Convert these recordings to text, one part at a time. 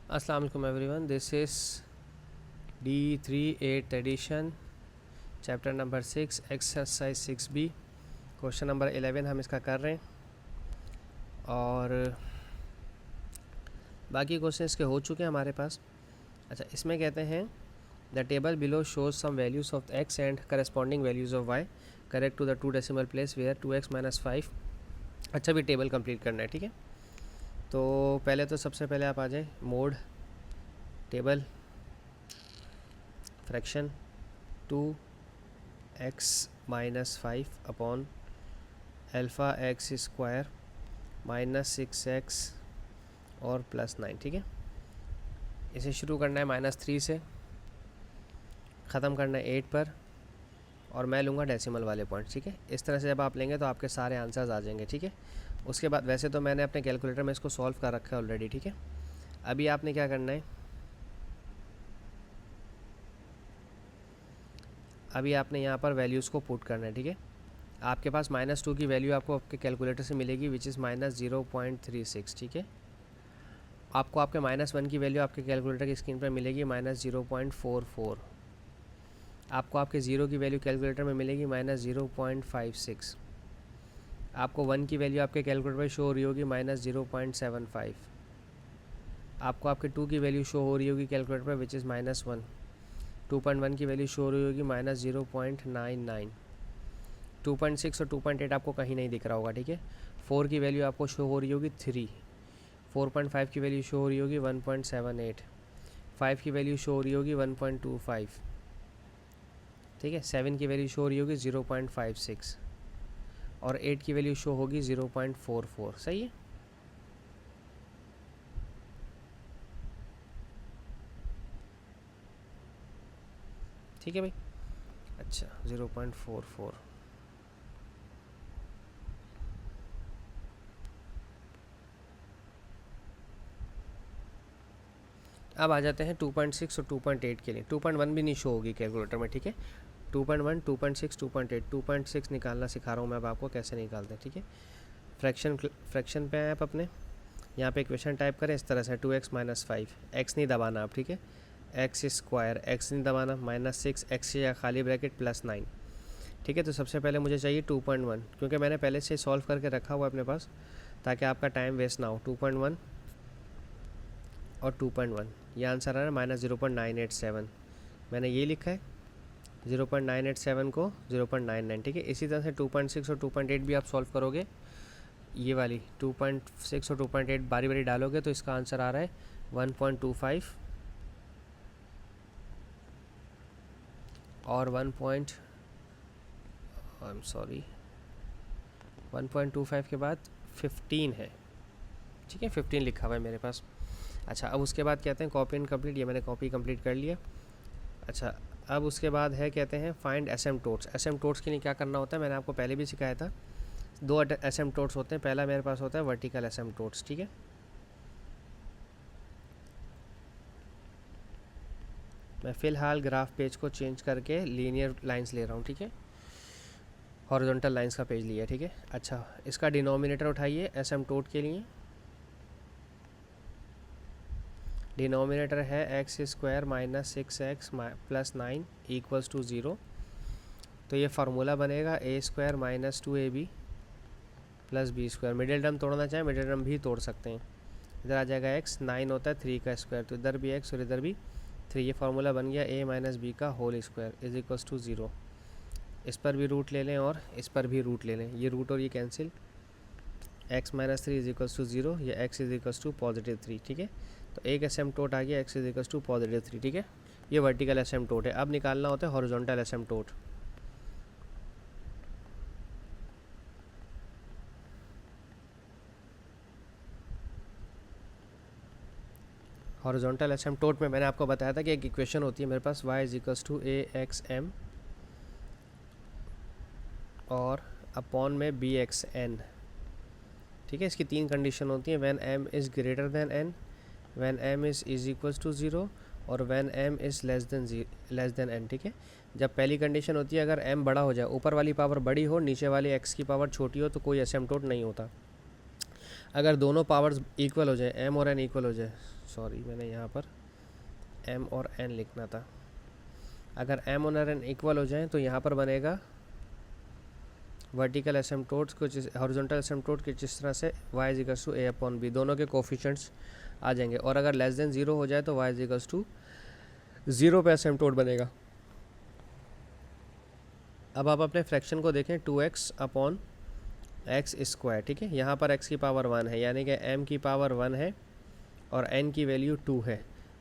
अस्सलाम वालेकुम everyone, this is D3 8th edition, chapter number 6, exercise 6B, question number 11 हम इसका कर रहे हैं। और बाकी क्वेश्चन इसके हो चुके हैं हमारे पास। अच्छा, इसमें कहते हैं the table below shows some values of x and corresponding values of y correct to the 2 decimal place where 2x - 5। अच्छा, भी टेबल कंप्लीट करना है, ठीक है। तो पहले तो सबसे पहले आप आ जाए mode table fraction 2x - 5 upon alpha x square -6x और +9, ठीक है। इसे शुरू करना है -3 से, ख़त्म करना है 8 पर, और मैं लूँगा डेसिमल वाले पॉइंट, ठीक है। इस तरह से जब आप लेंगे तो आपके सारे आंसर्स आ जाएंगे, ठीक है। उसके बाद वैसे तो मैंने अपने कैलकुलेटर में इसको सॉल्व कर रखा है ऑलरेडी, ठीक है। अभी आपने क्या करना है, अभी आपने यहाँ पर वैल्यूज़ को पुट करना है, ठीक है। आपके पास -2 की वैल्यू आपको आपके कैलकुलेटर से मिलेगी विच इज़ -0.36, ठीक है। आपको आपके -1 की वैल्यू आपके कैलकुलेटर की स्क्रीन पर मिलेगी -0.44। आपको आपके 0 की वैल्यू कैलकुलेटर में मिलेगी -0.56। आपको 1 की वैल्यू आपके कैलकुलेटर पर शो हो रही होगी -0.75। आपको आपके 2 की वैल्यू शो हो रही होगी कैलकुलेटर पर विच इज़ -1। 2.1 की वैल्यू शो हो रही होगी -0.99। 2.6 और 2.8 आपको कहीं नहीं दिख रहा होगा, ठीक है। 4 की वैल्यू आपको शो हो रही होगी 3। 4.5 की वैल्यू शो हो रही होगी 1.78। 5 की वैल्यू शो हो रही होगी 1.25, ठीक है। 7 की वैल्यू शो हो रही होगी 0.56 और 8 की वैल्यू शो होगी 0.44, सही है। ठीक है भाई। अच्छा, 0.44। अब आ जाते हैं 2.6 और 2.8 के लिए। 2.1 भी नहीं शो होगी कैलकुलेटर में, ठीक है। 2.1, 2.6, 2.8, 2.6 निकालना सिखा रहा हूँ मैं अब आपको कैसे निकालते हैं, ठीक है। फ्रैक्शन पे आए आप अपने, यहाँ पे इक्वेशन टाइप करें इस तरह से 2x - 5, x नहीं दबाना आप, ठीक है। एक्स स्क्वायर, एक्स नहीं दबाना, -6x या खाली ब्रैकेट +9, ठीक है। तो सबसे पहले मुझे चाहिए 2.1, क्योंकि मैंने पहले से सॉल्व करके रखा हुआ है अपने पास ताकि आपका टाइम वेस्ट ना हो। 2.1 और 2.1, ये आंसर आ रहा है -0.987। मैंने ये लिखा है 0.987 को 0.99, ठीक है। इसी तरह से 2.6 और 2.8 भी आप सॉल्व करोगे, ये वाली 2.6 और 2.8 बारी बारी डालोगे तो इसका आंसर आ रहा है 1.25 और 1.25 के बाद 15 है, ठीक है। 15 लिखा हुआ है मेरे पास। अच्छा, अब उसके बाद कहते हैं कॉपी एंड कंप्लीट, ये मैंने कॉपी कंप्लीट कर लिया। अच्छा, अब उसके बाद है कहते हैं फाइंड एसिम्पटोट्स। एसिम्पटोट्स के लिए क्या करना होता है मैंने आपको पहले भी सिखाया था। 2 एसिम्पटोट्स होते हैं। पहला मेरे पास होता है वर्टिकल एसिम्पटोट्स, ठीक है। मैं फ़िलहाल ग्राफ पेज को चेंज करके लीनियर लाइंस ले रहा हूँ, ठीक है। हॉरिजॉन्टल लाइंस का पेज लिया, ठीक है। अच्छा, इसका डिनोमिनेटर उठाइए एसिम्पटोट के लिए। डिनोमिनेटर है x स्क्वायर -6x +9 = 0। तो ये फार्मूला बनेगा a² - 2ab + b²। Middle term तोड़ना चाहें मिडिल टर्म भी तोड़ सकते हैं। इधर आ जाएगा x, 9 होता है 3 का स्क्वायर, तो इधर भी x और इधर भी 3। ये फार्मूला बन गया a - b का होल स्क्वायर = 0। इस पर भी रूट ले लें और इस पर भी रूट ले लें, ये रूट और ये कैंसिल। x - 3 = 0, या x = +3, ठीक है। तो एक एसिम्पटोट आ गया x = +3, ठीक है। ये वर्टिकल एसिम्पटोट है। अब निकालना होता है हॉरिजॉन्टल एसिम्पटोट। हॉरिजॉन्टल एसिम्पटोट में मैंने आपको बताया था कि एक इक्वेशन होती है मेरे पास y = aXm और अपॉन में bxn, ठीक है। इसकी 3 कंडीशन होती हैं, when m is greater than n, when m is = 0 और when m is less than n, ठीक है। जब पहली कंडीशन होती है अगर m बड़ा हो जाए, ऊपर वाली पावर बड़ी हो नीचे वाली x की पावर छोटी हो, तो कोई एसिम्पटोट नहीं होता। अगर दोनों पावर्स इक्वल हो जाए, m और n इक्वल हो जाए, सॉरी मैंने यहाँ पर m और n लिखना था, अगर m और n इक्वल हो जाए तो यहाँ पर बनेगा वर्टिकल एसिम्पटोट कुछ हॉरिजॉन्टल एसिम्पटोट कुछ इस तरह से y is equals to a upon b, दोनों के कोफिशिएंट्स आ जाएंगे। और अगर लेस देन 0 हो जाए तो y इज इक्वल्स टू 0 पे एसिम्पटोट बनेगा। अब आप अपने फ्रैक्शन को देखें 2x अपॉन एक्स स्क्वायर, ठीक है। यहाँ पर x की पावर 1 है, यानी कि m की पावर 1 है और n की वैल्यू 2 है,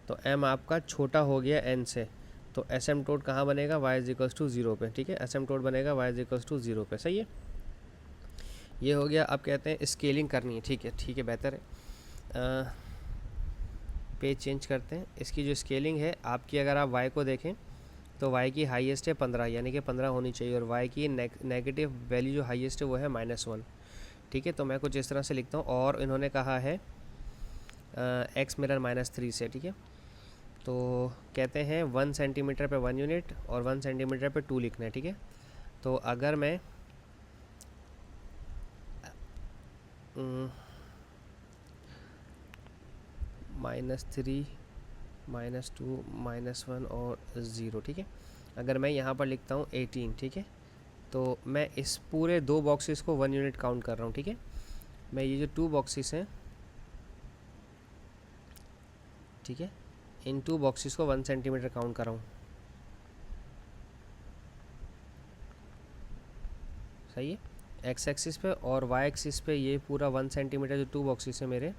तो m आपका छोटा हो गया n से, तो एसिम्पटोट कहाँ बनेगा, y इज इक्वल्स टू 0 पे, ठीक है। एसिम्पटोट बनेगा y इज इक्वल्स टू 0 पे, सही है। ये हो गया। अब कहते हैं स्केलिंग करनी है, ठीक है बेहतर है। पेज चेंज करते हैं। इसकी जो स्केलिंग है आपकी, अगर आप y को देखें तो y की हाईएस्ट है 15, यानी कि 15 होनी चाहिए, और y की नेगेटिव वैल्यू जो हाईएस्ट है वो है -1, ठीक है। तो मैं कुछ इस तरह से लिखता हूँ, और इन्होंने कहा है x मिरर -3 से, ठीक है। तो कहते हैं 1 सेंटीमीटर पे 1 यूनिट और 1 सेंटीमीटर पे 2 लिखना है, ठीक है। तो अगर मैं -3 -2 -1 और 0, ठीक है। अगर मैं यहाँ पर लिखता हूँ 18, ठीक है, तो मैं इस पूरे 2 बॉक्सेस को 1 यूनिट काउंट कर रहा हूँ, ठीक है। मैं ये जो 2 बॉक्सेस हैं, ठीक है, इन 2 बॉक्सेस को 1 सेंटीमीटर काउंट कर रहा हूँ, सही है, एक्स एक्सिस पे। और वाई एक्सिस पे ये पूरा 1 सेंटीमीटर जो 2 बॉक्सेस है मेरे,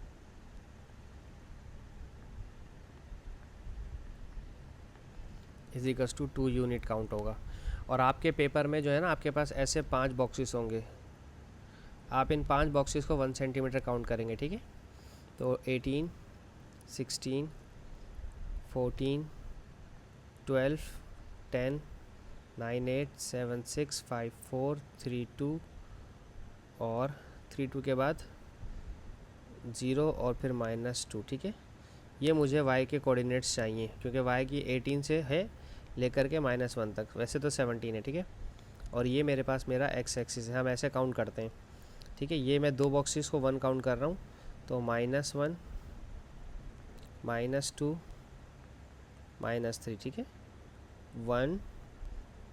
is equals to 2 unit count होगा। और आपके पेपर में जो है ना, आपके पास ऐसे 5 बॉक्सेस होंगे, आप इन 5 बॉक्सेस को 1 सेंटीमीटर काउंट करेंगे, ठीक है। तो 18, 16, 14, 12, 10, 9, 8, 7, 6, 5, 4, 3, 2 और 3, 2 के बाद 0 और फिर -2, ठीक है। ये मुझे y के कोऑर्डिनेट्स चाहिए, क्योंकि y की 18 से है लेकर के -1 तक, वैसे तो 17 है, ठीक है। और ये मेरे पास मेरा x एक्सिस है, हम ऐसे काउंट करते हैं, ठीक है। ये मैं 2 बॉक्सेस को 1 काउंट कर रहा हूँ, तो -1 -2 -3, ठीक है। 1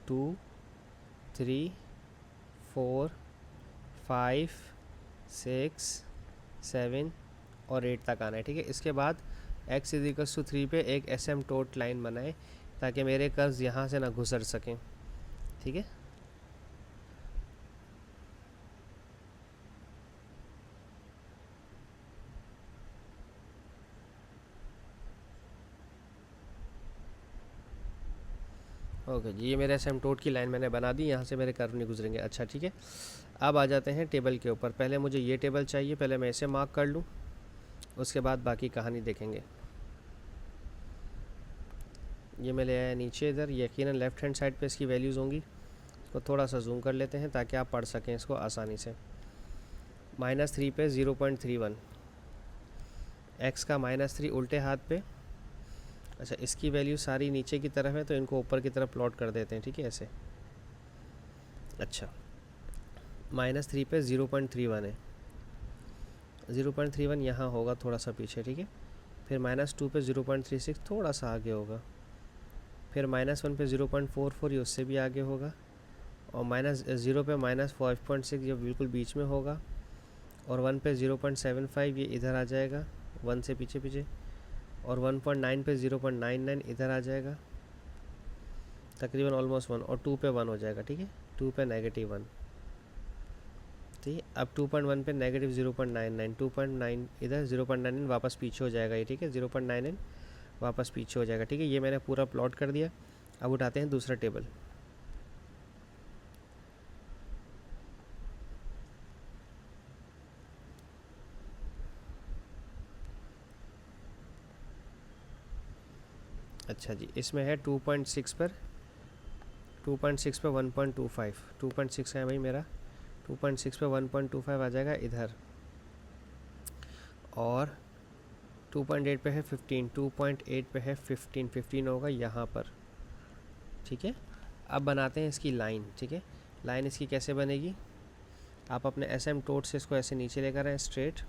2 3 4 5 6 7 और 8 तक आना है, ठीक है। इसके बाद x इज इक्वल्स टू 3 पे एक एसिम्पटोट लाइन बनाए, ताकि मेरे कर्व्स यहाँ से ना गुजर सकें, ठीक है। ओके जी, ये मेरे एसिम्पटोट की लाइन मैंने बना दी, यहाँ से मेरे कर्व नहीं गुजरेंगे। अच्छा, ठीक है। अब आ जाते हैं टेबल के ऊपर। पहले मुझे ये टेबल चाहिए, पहले मैं इसे मार्क कर लूँ, उसके बाद बाकी कहानी देखेंगे। ये मैं ले आया नीचे इधर, यकीनन लेफ़्ट हैंड साइड पे इसकी वैल्यूज़ होंगी। इसको थोड़ा सा जूम कर लेते हैं ताकि आप पढ़ सकें इसको आसानी से। -3 पे 0.31, एक्स का -3 उल्टे हाथ पे। अच्छा, इसकी वैल्यू सारी नीचे की तरफ है, तो इनको ऊपर की तरफ प्लॉट कर देते हैं, ठीक है, ऐसे। अच्छा, -3 पे 0.31 है, 0.31 यहाँ होगा थोड़ा सा पीछे, ठीक है। फिर -2 पे 0.36 थोड़ा सा आगे होगा, फिर -1 पे 0.44 ये उससे भी आगे होगा, और -0 पे -5.6 ये बिल्कुल बीच में होगा, और 1 पे 0.75 ये इधर आ जाएगा 1 से पीछे पीछे, और 1.9 पे 0.99 इधर आ जाएगा तकरीबन ऑलमोस्ट 1, और 2 पे 1 हो जाएगा, ठीक है। 2 पे -1, ठीक है। अब 2.1 पे -0.99, 2.9 इधर 0.99 वापस पीछे हो जाएगा ये, ठीक है। 0.99 वापस पीछे हो जाएगा, ठीक है। ये मैंने पूरा प्लॉट कर दिया। अब उठाते हैं दूसरा टेबल। अच्छा जी, इसमें है 2.6 पर 1.25, 2.6 है भाई मेरा, 2.6 पे 1.25 आ जाएगा इधर, और 2.8 पे है 15, 2.8 पे है 15 होगा यहाँ पर, ठीक है। अब बनाते हैं इसकी लाइन, ठीक है। लाइन इसकी कैसे बनेगी, आप अपने एसिम्पटोट से इसको ऐसे नीचे लेकर आए स्ट्रेट,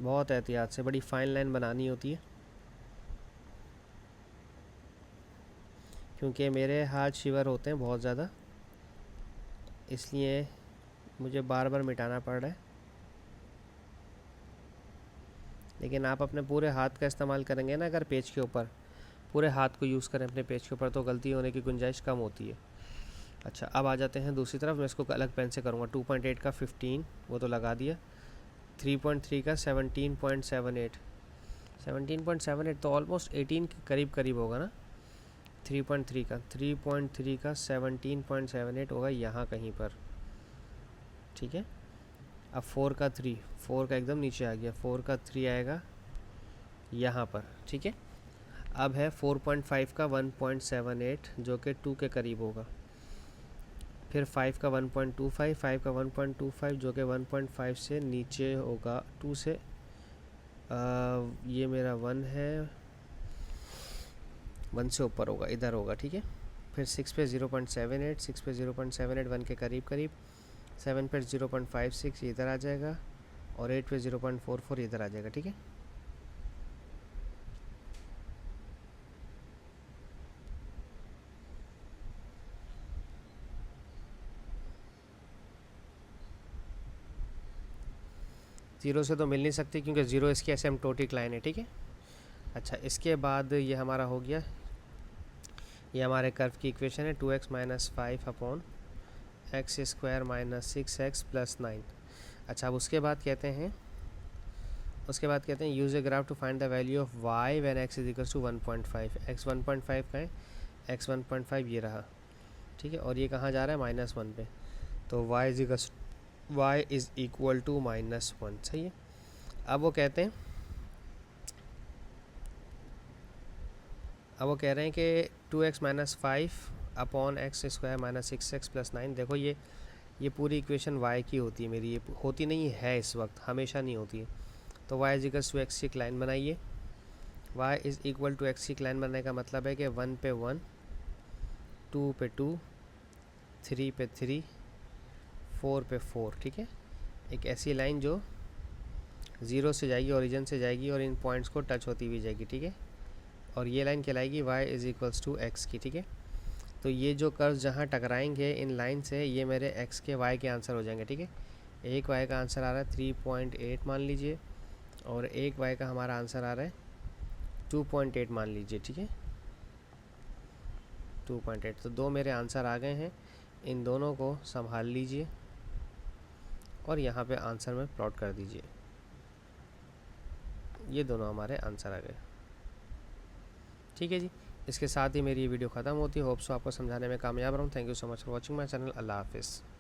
बहुत एहतियात से, बड़ी फाइन लाइन बनानी होती है, क्योंकि मेरे हाथ शिवर होते हैं बहुत ज़्यादा, इसलिए मुझे बार बार मिटाना पड़ रहा है। लेकिन आप अपने पूरे हाथ का इस्तेमाल करेंगे ना, अगर पेज के ऊपर पूरे हाथ को यूज़ करें अपने पेज के ऊपर, तो गलती होने की गुंजाइश कम होती है। अच्छा, अब आ जाते हैं दूसरी तरफ। मैं इसको अलग पेन से करूँगा। 2.8 का 15 वो तो लगा दिया। 3.3 का 17.78, 17.78 तो ऑलमोस्ट 18 के करीब करीब होगा ना। 3.3 का 17.78 होगा यहाँ कहीं पर, ठीक है। अब 4 का 3, 4 का एकदम नीचे आ गया, 4 का 3 आएगा यहाँ पर, ठीक है। अब है 4.5 का 1.78 जो कि 2 के करीब होगा। फिर 5 का 1.25, 5 का 1.25 जो कि 1.5 से नीचे होगा, 2 से ये मेरा 1 है, 1 से ऊपर होगा, इधर होगा, ठीक है। फिर 6 पे 0.78, 6 पे 0.78 1 के करीब करीब, 7 पे 0.56 इधर आ जाएगा, और 8 पे 0.44 इधर आ जाएगा, ठीक है। ज़ीरो से तो मिल नहीं सकती क्योंकि ज़ीरो इसकी एसिम्प्टोटिक लाइन है, ठीक है। अच्छा, इसके बाद ये हमारा हो गया, ये हमारे कर्व की इक्वेशन है 2x minus 5 upon x square minus 6x plus 9। अच्छा, अब उसके बाद कहते हैं use a graph to find the value of y when x is equal to 1.5। x 1.5 का है, x 1.5 ये रहा, ठीक है। और ये कहाँ जा रहा है, -1 पे, तो y इज़ इक्वल टू -1, सही है। अब वो कह रहे हैं कि 2x minus 5 upon x square minus 6x plus 9। देखो ये पूरी इक्वेशन y की होती है मेरी, ये होती नहीं है इस वक्त, हमेशा नहीं होती है। तो y is equal to x की लाइन बनाइए। y is equal to x की लाइन बनाने का मतलब है कि 1 पे 1, 2 पे 2, 3 पे 3, 4 पे 4, ठीक है। एक ऐसी लाइन जो 0 से जाएगी, ओरिजिन से जाएगी और इन पॉइंट्स को टच होती हुई जाएगी, ठीक है। और ये लाइन कहलाएगी y is equals to x की, ठीक है। तो ये जो कर्व जहाँ टकराएंगे इन लाइन से, ये मेरे x के y के आंसर हो जाएंगे, ठीक है। एक y का आंसर आ रहा है 3.8 मान लीजिए, और एक y का हमारा आंसर आ रहा है 2.8 मान लीजिए, ठीक है। 2.8, तो दो मेरे आंसर आ गए हैं। इन दोनों को संभाल लीजिए और यहाँ पे आंसर में प्लॉट कर दीजिए। ये दोनों हमारे आंसर आ गए, ठीक है जी। इसके साथ ही मेरी ये वीडियो ख़त्म होती है। होप सो आपको समझाने में कामयाब रहूँ। Thank you so much for watching my channel. अल्लाह हाफिज़।